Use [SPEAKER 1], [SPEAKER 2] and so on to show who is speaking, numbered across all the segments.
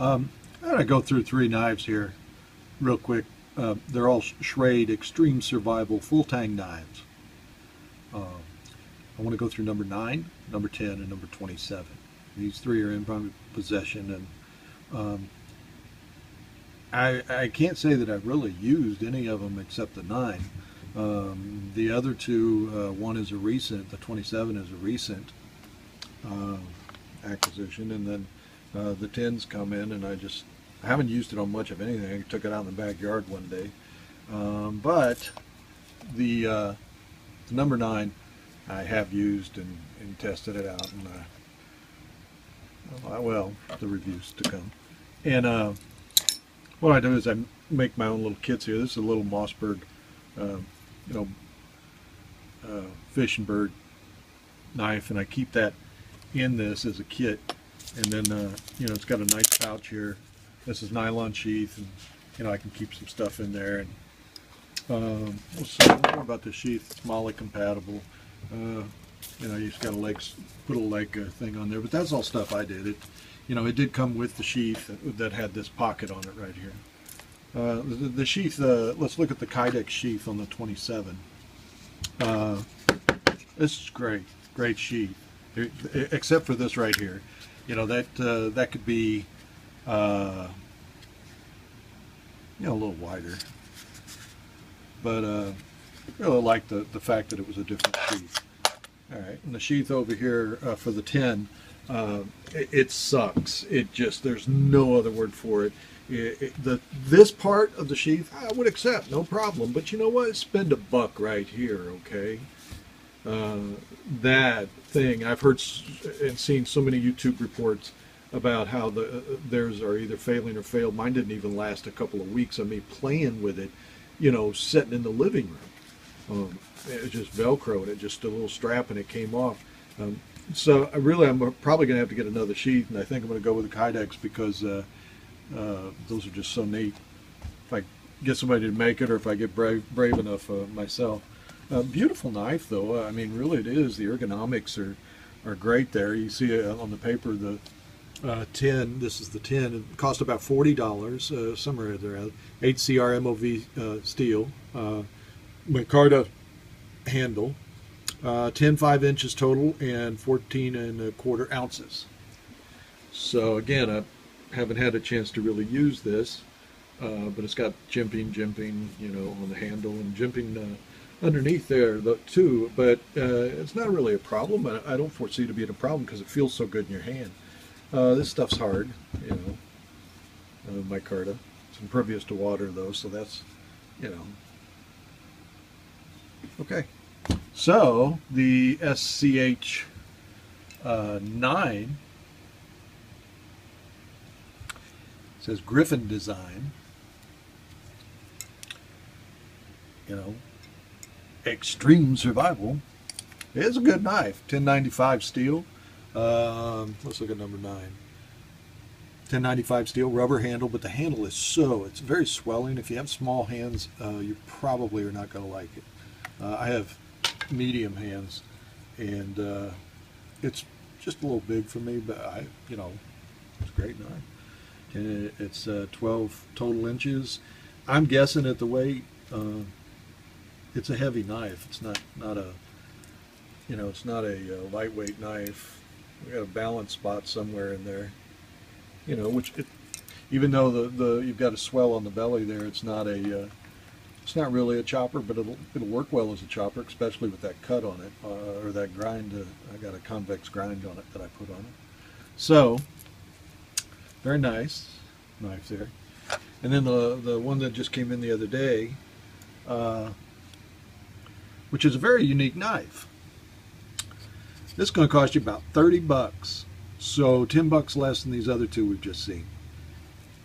[SPEAKER 1] I'm going to go through three knives here real quick. They're all Schrade Extreme Survival Full Tang knives. I want to go through number 9, number 10, and number 27. These three are in my possession, and I can't say that I've really used any of them except the 9. The other two, one is a recent, the 27 is a recent acquisition, and then the 10s come in, and I haven't used it on much of anything. I took it out in the backyard one day. But the number 9 I have used and tested it out, and well, the reviews to come. And what I do is I make my own little kits here. This is a little Mossberg, fish and bird knife, and I keep that in this as a kit. And then it's got a nice pouch here. This is nylon sheath, and I can keep some stuff in there. And we'll see more about the sheath. It's MOLLE compatible. You just got put a leg thing on there, but that's all stuff I did. It did come with the sheath that had this pocket on it right here. The sheath. Let's look at the Kydex sheath on the 27. This is great sheath, except for this right here. That could be a little wider, but I really like the fact that it was a different sheath. All right, and the sheath over here for the 10, it sucks. There's no other word for it. This part of the sheath I would accept, no problem. But you know what? Spend $1 right here, okay? That thing, I've heard and seen so many YouTube reports about how theirs are either failing or failed. Mine didn't even last a couple of weeks of me playing with it, sitting in the living room. It just Velcroed, it just a little strap, and it came off. So I'm probably going to have to get another sheath, and I think I'm going to go with the Kydex because those are just so neat. If I get somebody to make it, or if I get brave enough myself. Beautiful knife, though. I mean, really, it is. The ergonomics are great there. You see on the paper the 10. This is the 10. It cost about $40, somewhere there. 8CR MOV steel, micarta handle, 10 5 inches total, and 14¼ ounces. So again, I haven't had a chance to really use this, but it's got jimping, on the handle, and jimping underneath there too. But it's not really a problem. I don't foresee it to be a problem because it feels so good in your hand. This stuff's hard, micarta. It's impervious to water though, so that's, Okay. So the SCH 9 says Griffin design. Extreme survival. It's a good knife. 1095 steel. Let's look at number 9. 1095 steel, rubber handle, but the handle is it's very swelling. If you have small hands, you probably are not going to like it. I have medium hands, and it's just a little big for me, but it's a great knife. And it's 12 total inches. I'm guessing at the weight. It's a heavy knife. It's not a it's not a lightweight knife. We got a balance spot somewhere in there. Even though you've got a swell on the belly there, it's not really a chopper, but it'll work well as a chopper, especially with that cut on it, or that grind. I got a convex grind on it that I put on it. So very nice knife there. And then the one that just came in the other day, which is a very unique knife. This is going to cost you about $30, so $10 less than these other two we've just seen.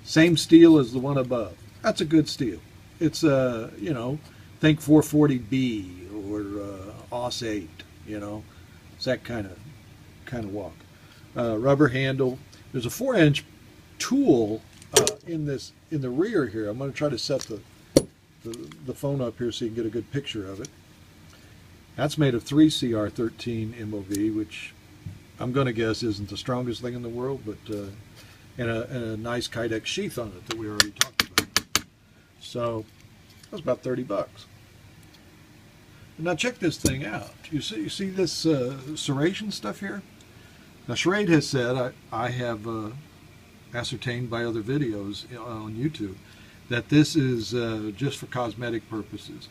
[SPEAKER 1] Same steel as the one above. That's a good steel. It's think 440B or AUS 8. It's that kind of walk. Rubber handle. There's a 4-inch tool in the rear here. I'm going to try to set the phone up here so you can get a good picture of it. That's made of 3CR13 MOV, which I'm going to guess isn't the strongest thing in the world, but and a nice Kydex sheath on it that we already talked about. So that was about 30 bucks. Now check this thing out. You see this serration stuff here? Now Schrade has said, I have ascertained by other videos on YouTube, that this is just for cosmetic purposes.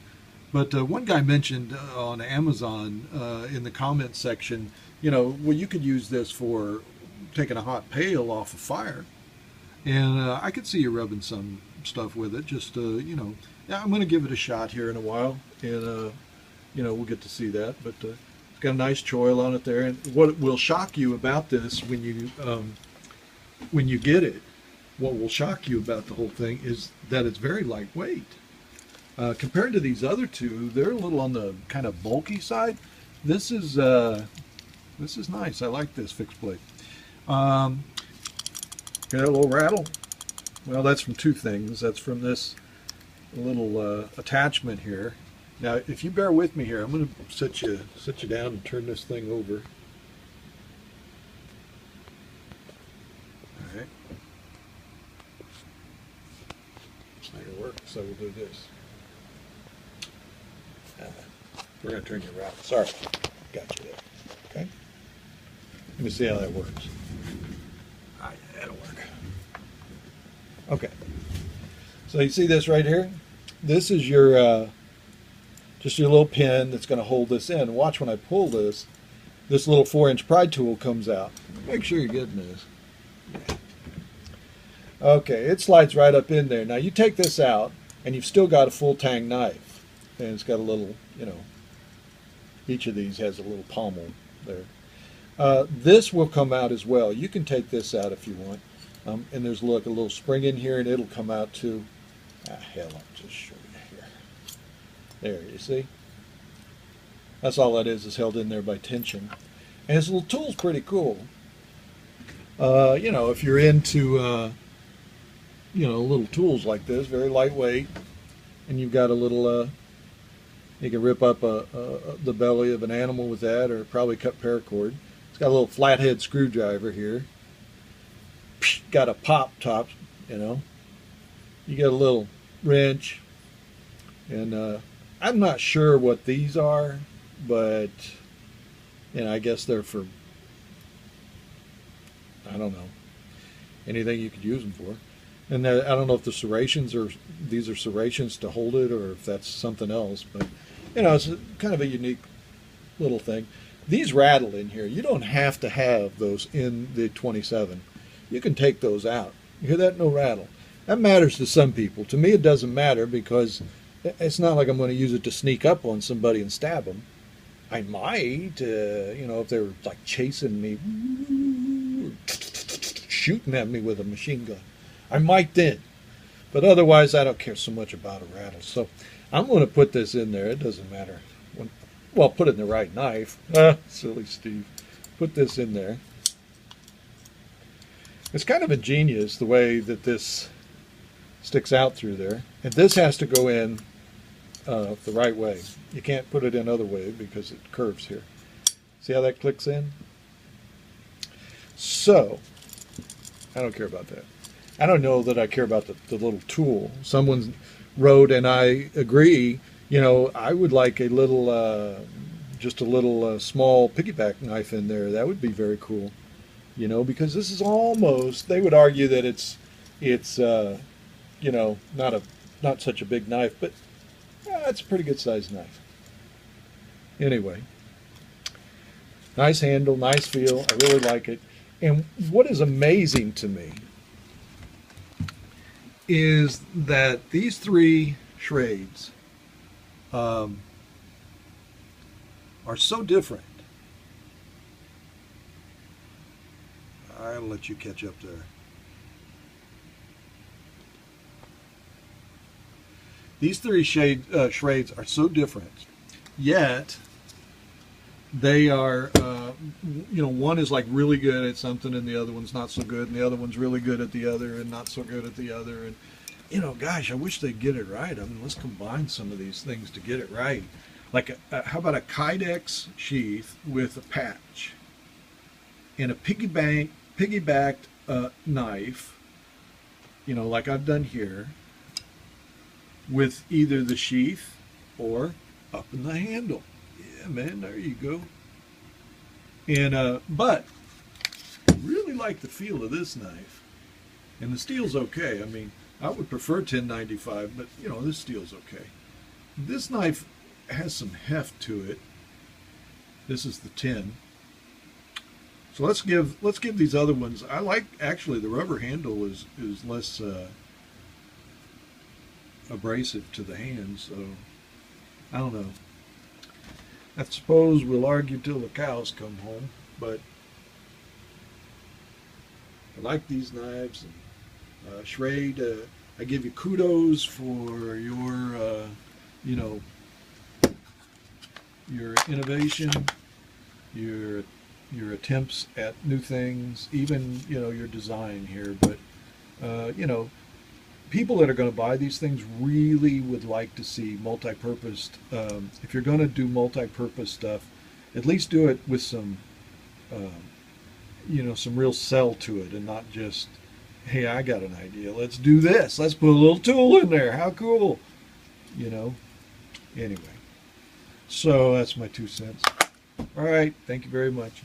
[SPEAKER 1] But one guy mentioned on Amazon in the comments section, you know, well, you could use this for taking a hot pail off a fire. And I could see you rubbing some stuff with it. Just, you know, yeah, I'm going to give it a shot here in a while. And, you know, we'll get to see that. But it's got a nice choil on it there. And what will shock you about this when you get it, what will shock you about the whole thing is that it's very lightweight. Compared to these other two, they're a little on the kind of bulky side. This is nice. I like this fixed blade. Got a little rattle. Well, that's from two things. That's from this little attachment here. Now, if you bear with me here, I'm going to set you down and turn this thing over. All right. It's not going to work, so we'll do this. We're going to turn you around. Sorry. Got you there. Okay. Let me see how that works. Ah, yeah, that'll work. Okay. So you see this right here? This is your just your little pin that's going to hold this in. Watch when I pull this, this little 4-inch pry tool comes out. Make sure you're getting this. Yeah. Okay, it slides right up in there. Now you take this out, and you've still got a full tang knife, and it's got a little, you know, each of these has a little pommel there. This will come out as well. You can take this out if you want. And there's, look, a little spring in here, and it'll come out too. Ah, hell, I'll just show you here. There, you see? That's all that is held in there by tension. And this little tool's pretty cool. You know, if you're into, you know, little tools like this, very lightweight, and you've got a little, you can rip up the belly of an animal with that, or probably cut paracord. It's got a little flathead screwdriver here. Got a pop top, you know. You get a little wrench, and I'm not sure what these are, but you know, I guess they're for, I don't know, anything you could use them for. And I don't know if the serrations are, these are serrations to hold it, or if that's something else, but you know, it's kind of a unique little thing. These rattle in here. You don't have to have those in the 27. You can take those out. You hear that? No rattle. That matters to some people. To me, it doesn't matter, because it's not like I'm going to use it to sneak up on somebody and stab them. I might, you know, if they were like chasing me, shooting at me with a machine gun. I might then. But otherwise, I don't care so much about a rattle. So I'm going to put this in there. It doesn't matter. Well, put it in the right knife. Silly Steve. Put this in there. It's kind of ingenious the way that this sticks out through there. And this has to go in the right way. You can't put it in other way because it curves here. See how that clicks in? So, I don't care about that. I don't know that I care about the little tool. Someone wrote, and I agree, you know, I would like a little, just a little small piggyback knife in there. That would be very cool. You know, because this is almost, they would argue that it's you know, not such a big knife, but it's a pretty good sized knife. Anyway, nice handle, nice feel. I really like it. And what is amazing to me is that these three Schrades are so different. I'll let you catch up there. These three Schrades are so different, yet they are, you know, one is like really good at something and the other one's not so good, and the other one's really good at the other and not so good at the other. And, you know, gosh, I wish they'd get it right. I mean, let's combine some of these things to get it right. Like, how about a Kydex sheath with a patch and a piggybacked knife, you know, like I've done here, with either the sheath or up in the handle. Yeah, man, there you go. And but I really like the feel of this knife, and the steel's okay. I mean, I would prefer 1095, but you know, this steel's okay. This knife has some heft to it. This is the 10. So let's give these other ones. I like, actually, the rubber handle is less abrasive to the hand, so I don't know. I suppose we'll argue till the cows come home, but I like these knives. And Schrade, I give you kudos for your, you know, your innovation, your attempts at new things, even, you know, your design here. But you know, people that are going to buy these things really would like to see multi-purposed. If you're going to do multi-purpose stuff, at least do it with some, you know, some real sell to it, and not just, hey, I got an idea, let's do this, let's put a little tool in there, how cool, you know. Anyway, so that's my 2 cents. All right, thank you very much.